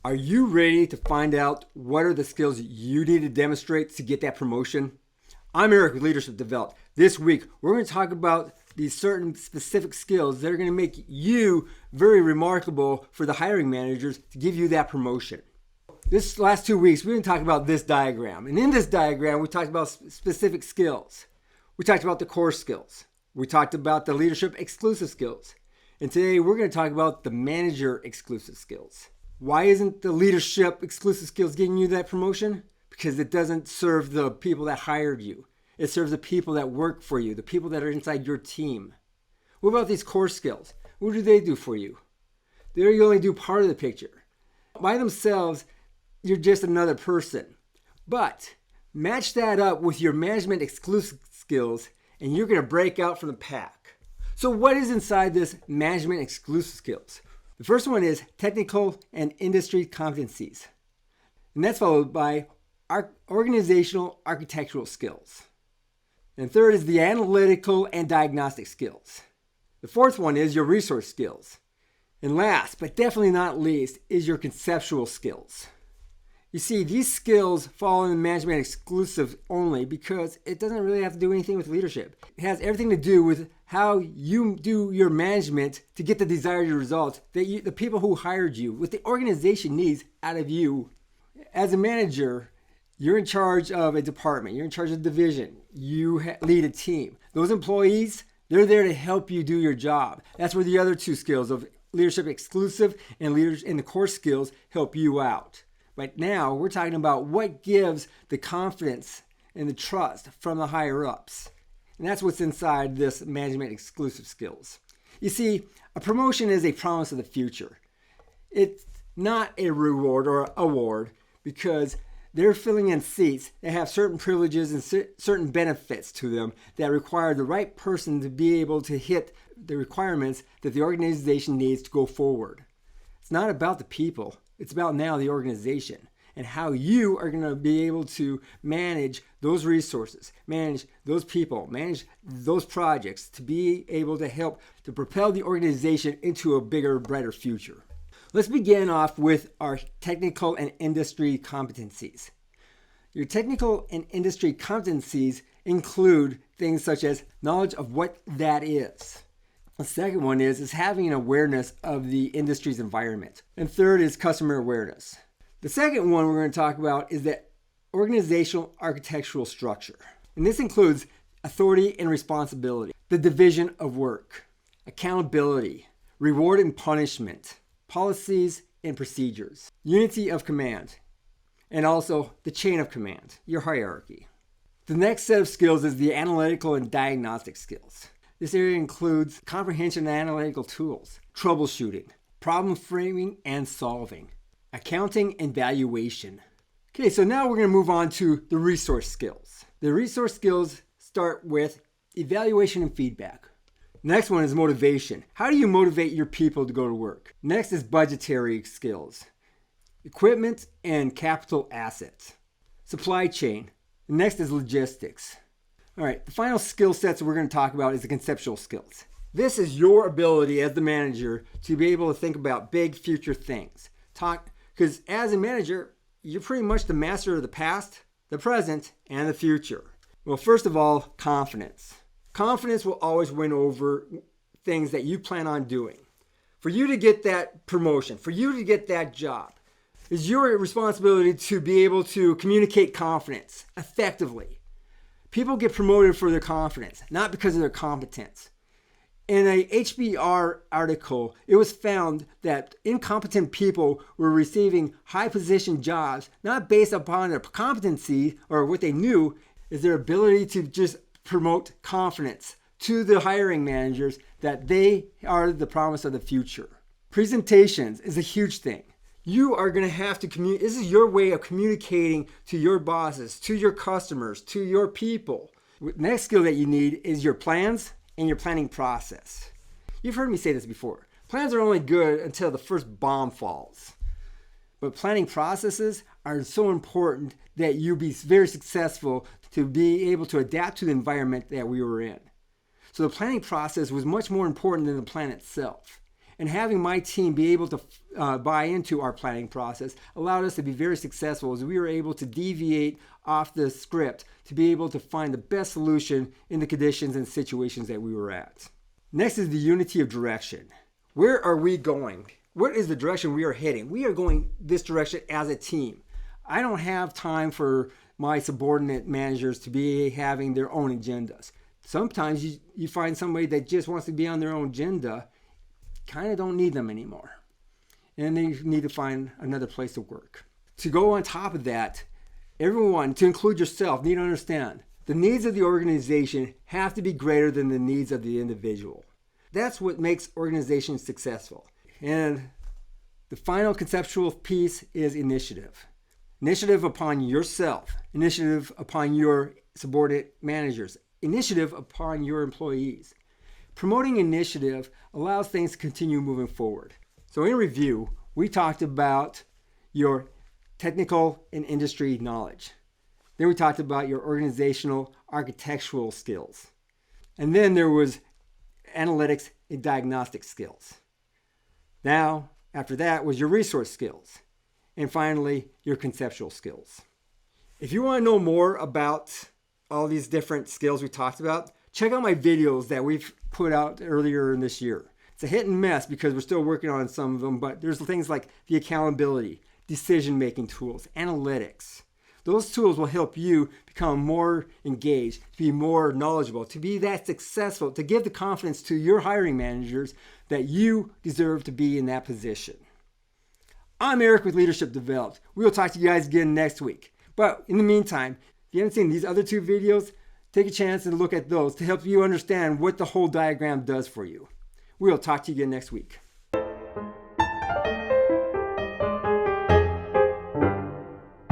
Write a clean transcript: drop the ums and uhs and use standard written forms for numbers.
Are you ready to find out what are the skills you need to demonstrate to get that promotion? I'm Eric with Leadership Developed. This week, we're going to talk about these certain specific skills that are going to make you very remarkable for the hiring managers to give you that promotion. This last 2 weeks, we've been talking about this diagram. And in this diagram, we talked about specific skills. We talked about the core skills. We talked about the leadership exclusive skills. And today, we're going to talk about the manager exclusive skills. Why isn't the leadership exclusive skills getting you that promotion? Because it doesn't serve the people that hired you. It serves the people that work for you, the people that are inside your team. What about these core skills? What do they do for you? They only do part of the picture. By themselves, you're just another person. But match that up with your management exclusive skills, and you're going to break out from the pack. So what is inside this management exclusive skills? The first one is technical and industry competencies. And that's followed by organizational architectural skills. And third is the analytical and diagnostic skills. The fourth one is your resource skills. And last, but definitely not least, is your conceptual skills. You see, these skills fall in management exclusive only because it doesn't really have to do anything with leadership. It has everything to do with how you do your management to get the desired results that the people who hired you, what the organization needs out of you. As a manager, you're in charge of a department. You're in charge of a division. You lead a team. Those employees, they're there to help you do your job. That's where the other two skills of leadership exclusive and leaders in the core skills help you out. But now we're talking about what gives the confidence and the trust from the higher ups. And that's what's inside this management exclusive skills. You see, a promotion is a promise of the future. It's not a reward or award because they're filling in seats that have certain privileges and certain benefits to them that require the right person to be able to hit the requirements that the organization needs to go forward. It's not about the people. It's about now the organization and how you are going to be able to manage those resources, manage those people, manage those projects to be able to help to propel the organization into a bigger, brighter future. Let's begin off with our technical and industry competencies. Your technical and industry competencies include things such as knowledge of what that is. The second one is having an awareness of the industry's environment. And third is customer awareness. The second one we're going to talk about is the organizational architectural structure. And this includes authority and responsibility, the division of work, accountability, reward and punishment, policies and procedures, unity of command, and also the chain of command, your hierarchy. The next set of skills is the analytical and diagnostic skills. This area includes comprehension and analytical tools, troubleshooting, problem framing and solving, accounting and valuation. Okay, so now we're going to move on to the resource skills. The resource skills start with evaluation and feedback. Next one is motivation. How do you motivate your people to go to work? Next is budgetary skills, equipment and capital assets, supply chain. Next is logistics. All right, the final skill sets we're going to talk about is the conceptual skills. This is your ability as the manager to be able to think about big future things. Because as a manager, you're pretty much the master of the past, the present, and the future. Well, first of all, confidence. Confidence will always win over things that you plan on doing. For you to get that promotion, for you to get that job, it's your responsibility to be able to communicate confidence effectively. People get promoted for their confidence, not because of their competence. In a HBR article, it was found that incompetent people were receiving high position jobs, not based upon their competency or what they knew, is their ability to just promote confidence to the hiring managers that they are the promise of the future. Presentations is a huge thing. You are going to have to communicate. This is your way of communicating to your bosses, to your customers, to your people. Next skill that you need is your plans and your planning process. You've heard me say this before. Plans are only good until the first bomb falls. But planning processes are so important that you be very successful to be able to adapt to the environment that we were in. So the planning process was much more important than the plan itself. And having my team be able to buy into our planning process allowed us to be very successful as we were able to deviate off the script to be able to find the best solution in the conditions and situations that we were at. Next is the unity of direction. Where are we going? What is the direction we are heading? We are going this direction as a team. I don't have time for my subordinate managers to be having their own agendas. Sometimes you find somebody that just wants to be on their own agenda, kind of don't need them anymore. And they need to find another place to work. To go on top of that, everyone, to include yourself, need to understand the needs of the organization have to be greater than the needs of the individual. That's what makes organizations successful. And the final conceptual piece is initiative. Initiative upon yourself, initiative upon your subordinate managers, initiative upon your employees. Promoting initiative allows things to continue moving forward. So in review, we talked about your technical and industry knowledge. Then we talked about your organizational architectural skills. And then there was analytics and diagnostic skills. Now, after that was your resource skills. And finally, your conceptual skills. If you want to know more about all these different skills we talked about, check out my videos that we've put out earlier in this year. It's a hit and miss because we're still working on some of them, but there's things like the accountability, decision-making tools, analytics. Those tools will help you become more engaged, to be more knowledgeable, to be that successful, to give the confidence to your hiring managers that you deserve to be in that position. I'm Eric with Leadership Developed. We will talk to you guys again next week. But in the meantime, if you haven't seen these other two videos, take a chance and look at those to help you understand what the whole diagram does for you. We'll talk to you again next week.